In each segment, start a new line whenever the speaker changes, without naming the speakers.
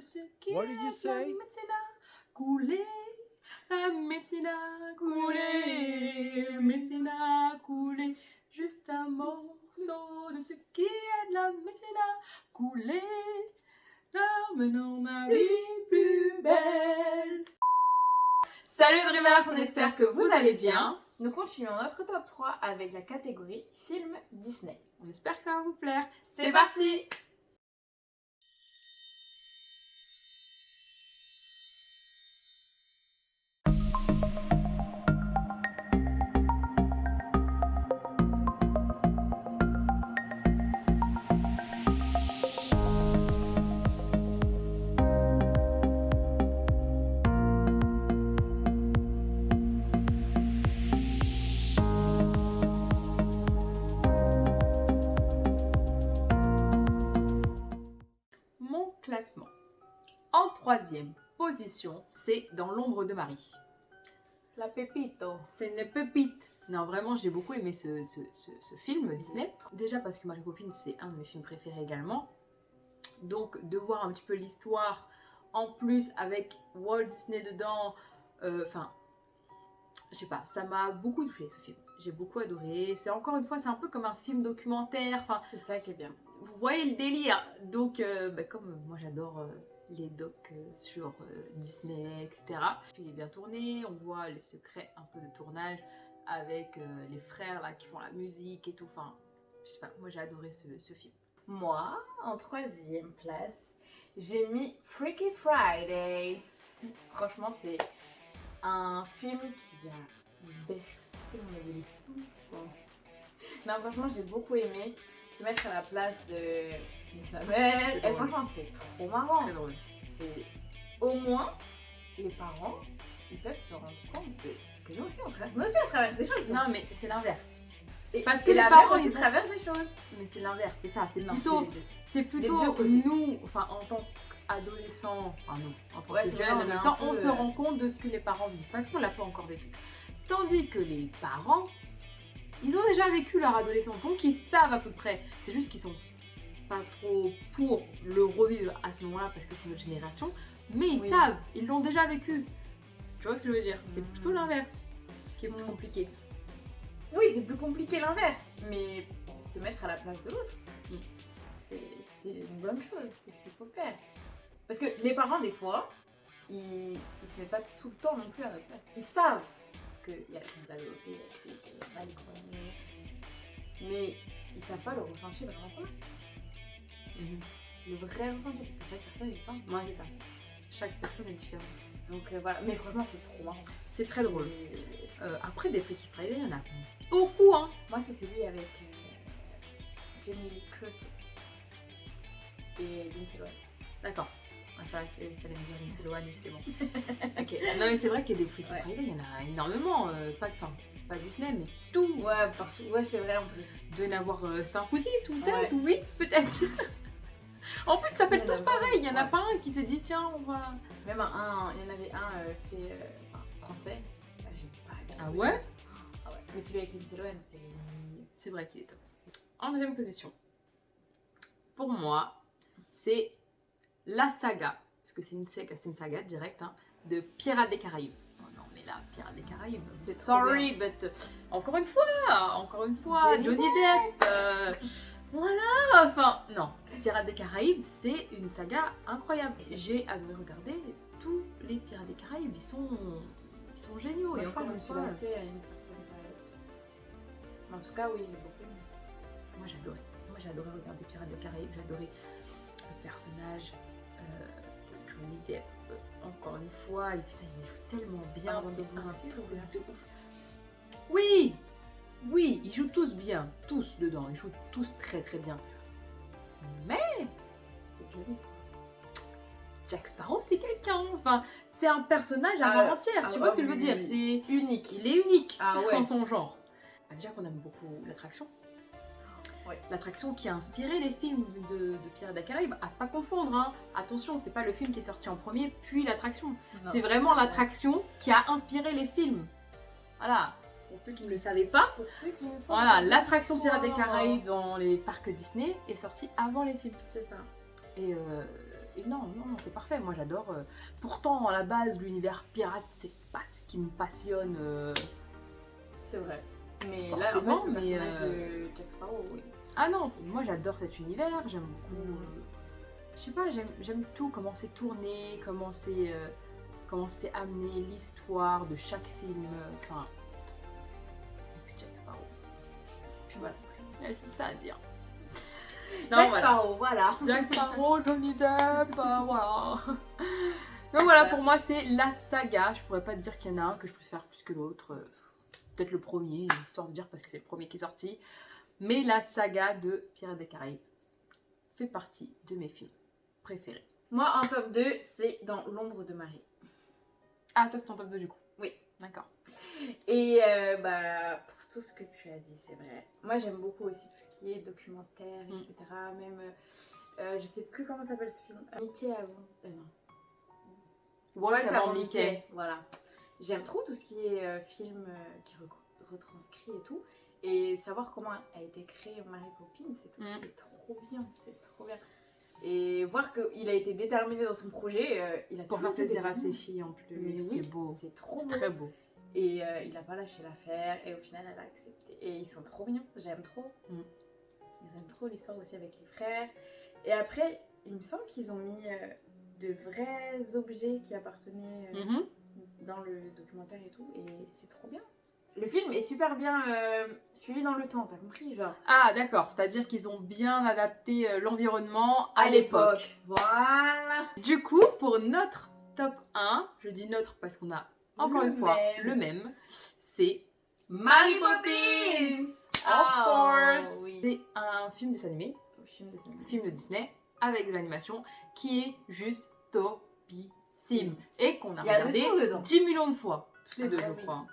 ce qui
What did you
la
say?
médecine a coulé, la médecine a coulé, la médecine a coulé. Juste un morceau de ce qui est de la médecine a coulé, ramenons ma vie plus belle. Salut Dreamers, on espère que vous allez bien.
Nous continuons notre top 3 avec la catégorie film Disney.
On espère que ça va vous plaire.
C'est parti!
Mon classement. En troisième position, c'est Dans l'ombre de Marie.
La Pepito.
C'est une pépite. Non, vraiment, j'ai beaucoup aimé ce film Disney. Déjà parce que Mary Poppins, c'est un de mes films préférés également. Donc, de voir un petit peu l'histoire, en plus avec Walt Disney dedans, enfin, je sais pas, ça m'a beaucoup touché ce film. J'ai beaucoup adoré. C'est encore une fois, c'est un peu comme un film documentaire. Enfin,
C'est ça qui est bien.
vous voyez le délire. Donc, comme moi j'adore les docs sur Disney, etc. Puis il est bien tourné, on voit les secrets un peu de tournage avec les frères là qui font la musique et tout. Enfin, je sais pas, moi j'ai adoré ce film.
Moi, en troisième place, j'ai mis Freaky Friday. Franchement, c'est un film qui a bercé mon adolescence. Non, franchement, j'ai beaucoup aimé se mettre à la place de Isabelle.
C'est
Et
drôle.
franchement, c'est trop marrant.
Très drôle.
C'est au moins les parents, ils peuvent se rendre compte de ce que nous aussi on traverse. Nous aussi on traverse des choses.
Non, mais c'est l'inverse.
Et,
parce que
et
les
la
parents,
mère,
ils
ils traversent des choses.
Mais c'est l'inverse, c'est ça.
Non,
C'est plutôt
deux côtés.
nous, enfin en tant qu'adolescents, enfin nous, en tant
Ouais,
que
c'est
jeunes
vrai, on est
adolescents,
un peu,
on se rend compte de ce que les parents vivent parce qu'on l'a pas encore vécu. Tandis que les parents, ils ont déjà vécu leur adolescence, donc ils savent à peu près. C'est juste qu'ils sont pas trop pour le revivre à ce moment-là parce que c'est notre génération, mais ils
Oui.
savent, ils l'ont déjà vécu. Tu vois ce que je veux dire? C'est plutôt l'inverse qui est plus compliqué.
Oui, c'est plus compliqué l'inverse, mais se mettre à la place de l'autre, c'est une bonne chose, c'est ce qu'il faut faire. Parce que les parents, des fois, ils se mettent pas tout le temps non plus à notre place. Ils savent qu'il y a la chance développée, il y a des trucs mal écroyés, mais ils savent pas le ressenti vraiment qu'on a. Le vrai ressenti, parce que chaque personne est différente.
Ouais, c'est ça. Chaque personne est différente.
Donc voilà, mais franchement, c'est trop marrant.
C'est très drôle.
Et-
Après, des Freaky Friday, il y en a beaucoup, hein.
Moi, c'est celui avec Jamie Lee Curtis et Lindsay Lohan.
D'accord. Il fallait me dire Lindsay Lohan et c'est bon. Ok. Non, mais c'est vrai qu'il y a des Freaky
Ouais.
Friday, il y en a énormément. Pas Disney, mais tout.
Ouais, partout. Ouais, c'est vrai en plus.
Il doit y en avoir 5 ou 6 ou 7
Ouais.
ou 8 peut-être. En plus, ça s'appelle
Il y en a
tous pareil. Il y en a
ouais.
pas un qui s'est dit tiens, on va.
Même il y en avait un fait français. Là, j'ai pas regardé.
Ah ouais?
Ah ouais. Mais celui avec Lindsay Lohan, c'est mieux.
C'est vrai qu'il est top. En deuxième position, pour moi, c'est la saga, parce que c'est une saga directe, hein, de Pirates des Caraïbes. Oh non, mais là, Pirates des Caraïbes,
C'est
sorry, but encore une fois, Johnny Depp, voilà, enfin, non, Pirates des Caraïbes, c'est une saga incroyable. J'ai adoré regarder tous les Pirates des Caraïbes, ils sont géniaux.
Moi,
Et
je crois
encore
que je
une
me suis
fois,
lassée à une certaine période. Mais en tout cas, oui, j'ai beaucoup aimé.
moi j'ai adoré regarder Pirates des Caraïbes, j'ai adoré le personnage de Johnny Depp. Encore une fois, et putain, il joue tellement bien,
Ah, c'est
c'est un
possible,
truc
bien
de
sûr.
ouf. Oui, oui, ils jouent tous bien, tous dedans, ils jouent tous très très bien. Mais, c'est que je dis, Jack Sparrow c'est quelqu'un, enfin, c'est un personnage à part entière, tu vois ce que je veux dire? C'est
Unique.
il est unique
Ah ouais.
dans son genre. Déjà qu'on aime beaucoup l'attraction.
Ouais.
L'attraction qui a inspiré les films de Pirates des Caraïbes, à pas confondre, hein. Attention, c'est pas le film qui est sorti en premier, puis l'attraction.
Non.
C'est vraiment l'attraction qui a inspiré les films. Voilà, pour ceux qui ne le savaient pas.
Pour ceux qui ne sont
Voilà,
pas
l'attraction
d'histoire.
Pirates des Caraïbes dans les parcs Disney est sortie avant les films.
C'est ça.
Et Et non, c'est parfait. Moi, j'adore. Pourtant, à la base, l'univers pirate, c'est pas ce qui me passionne.
C'est vrai. Mais là, en
Forcément,
fait, le
mais,
personnage de Jack Sparrow, oui.
Ah non, moi, j'adore cet univers. J'aime beaucoup. Je sais pas, j'aime tout. Comment c'est tourné, comment c'est amené, l'histoire de chaque film. Enfin. Et puis Jack Sparrow. Puis voilà. Il y a juste ça à dire. Non,
Jack
voilà.
Sparrow, voilà.
Jack Sparrow, Johnny Depp, voilà. Donc voilà, pour moi c'est la saga. Je pourrais pas te dire qu'il y en a un que je préfère plus que l'autre. Peut-être le premier, histoire de dire parce que c'est le premier qui est sorti. Mais la saga de Pirates des Caraïbes fait partie de mes films préférés.
Moi, en top 2, c'est Dans l'ombre de Marie.
Ah, toi c'est ton top 2 du coup?
Oui.
D'accord.
Et pour tout ce que tu as dit, c'est vrai. Moi, j'aime beaucoup aussi tout ce qui est documentaire, etc. Même, je sais plus comment s'appelle ce film. Mickey avant. Non.
Walt avant Mickey.
Voilà. J'aime trop tout ce qui est film qui retranscrit et tout. Et savoir comment a été créée Mary Poppins, c'est trop bien. C'est trop bien. Et voir qu'il a été déterminé dans son projet, il a
Pour faire plaisir à ses filles en plus.
Mais
c'est
oui,
beau.
c'est trop beau.
Très beau.
Et il a pas lâché l'affaire et au final elle a accepté. Et ils sont trop mignons, j'aime trop. J'aime trop l'histoire aussi avec les frères. Et après, il me semble qu'ils ont mis de vrais objets qui appartenaient dans le documentaire et tout. Et c'est trop bien. Le film est super bien suivi dans le temps, t'as compris genre.
Ah d'accord, c'est-à-dire qu'ils ont bien adapté l'environnement à l'époque.
Voilà.
Du coup, pour notre top 1, je dis notre parce qu'on a encore une fois le même, c'est
Mary Poppins.
Of course.
Oui.
C'est un film dessin animé, film de Disney, avec de l'animation, qui est juste topissime. Et qu'on a regardé 10 millions de fois. Toutes les deux, je crois.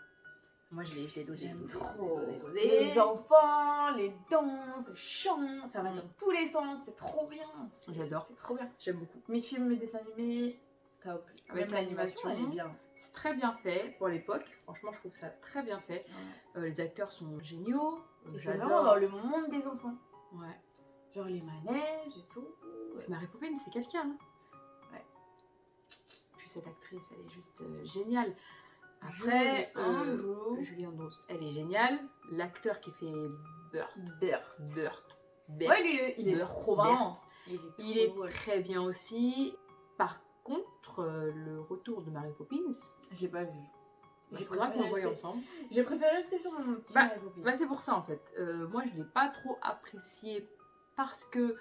Moi, je l'ai dosé.
Trop. Les enfants, les danses, les chants, ça va dans tous les sens, c'est trop bien.
J'adore.
C'est trop bien.
J'aime beaucoup.
Mes films, mes dessins animés, top.
Avec l'animation,
elle est bien.
C'est très bien fait pour l'époque. Franchement, je trouve ça très bien fait. Les acteurs sont géniaux.
Et c'est vraiment dans le monde des enfants.
Ouais.
Genre les manèges et tout.
Mary Poppins, c'est quelqu'un. Hein.
Ouais.
Puis cette actrice, elle est juste géniale. Après, Julie Andrews, elle est géniale. L'acteur qui fait Bert.
Ouais, lui, il est trop marrant.
Il est très bien aussi. Par contre, le retour de Mary Poppins,
je l'ai pas vu.
J'ai préféré qu'on le voie ensemble.
J'ai préféré rester sur mon petit Mary Poppins.
Bah c'est pour ça en fait. Moi, je l'ai pas trop apprécié parce que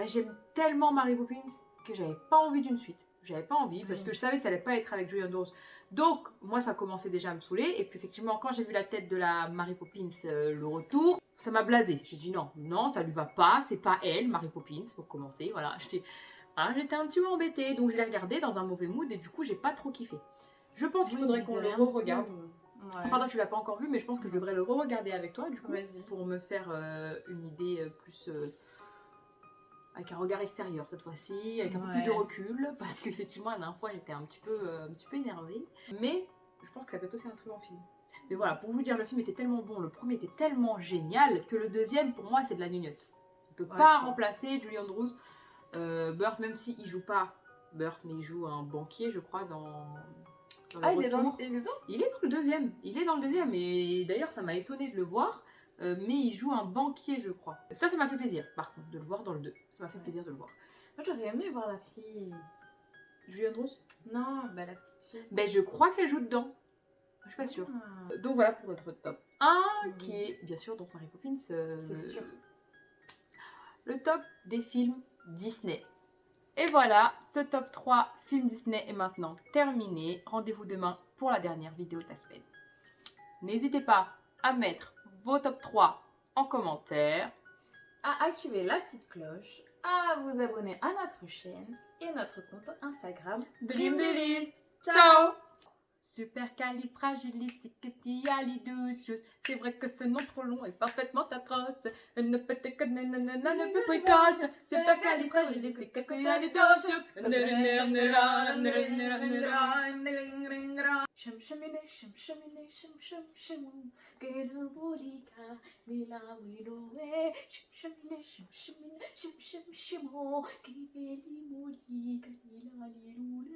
j'aime tellement Mary Poppins que j'avais pas envie d'une suite. J'avais pas envie parce que je savais que ça allait pas être avec Julie Andrews. Donc, moi, ça commençait déjà à me saouler. Et puis, effectivement, quand j'ai vu la tête de la Mary Poppins, le retour, ça m'a blasé. J'ai dit non, ça lui va pas. C'est pas elle, Mary Poppins, pour commencer. Voilà, j'étais un petit peu embêtée. Donc, je l'ai regardé dans un mauvais mood et du coup, j'ai pas trop kiffé. Je pense qu'il faudrait qu'on le re-regarde. Ouais. Enfin, toi, tu l'as pas encore vu, mais je pense que je devrais le re-regarder avec toi, du coup, pour me faire une idée plus... avec un regard extérieur cette fois-ci, avec un peu plus de recul, parce qu'effectivement la dernière fois j'étais un petit peu énervée, mais je pense que ça peut être aussi un très bon film. Mais voilà, pour vous dire, le film était tellement bon, le premier était tellement génial, que le deuxième pour moi c'est de la gnognotte. On peut pas remplacer Julie Andrews, Burt, même s'il joue pas Burt, mais il joue un banquier je crois dans le retour. Il est dans le deuxième, et d'ailleurs ça m'a étonnée de le voir. Mais il joue un banquier, je crois. Ça m'a fait plaisir, par contre, de le voir dans le 2. Ça m'a fait plaisir de le voir.
Moi, j'aurais aimé voir la fille.
Julie Andrews?
Non, la petite fille.
Je crois qu'elle joue dedans. Je suis pas sûre. Donc voilà pour notre top 1, qui est bien sûr donc Mary Poppins.
C'est sûr.
Le top des films Disney. Et voilà, ce top 3 films Disney est maintenant terminé. Rendez-vous demain pour la dernière vidéo de la semaine. N'hésitez pas à mettre vos top 3 en commentaire,
à activer la petite cloche, à vous abonner à notre chaîne et notre compte Instagram
Dream Delis. Ciao! Supercalifragilisticexpialidocious. C'est vrai que ce nom trop long est parfaitement atroce. Ne peut que ne peut précoce. Supercalifragilisticexpialidocious.
Shamshamine, shamshamine, sham sham, Genubolika, Mila Widowe, shamshamine, sham shamo, Kibeli Molika, Mila Lilule.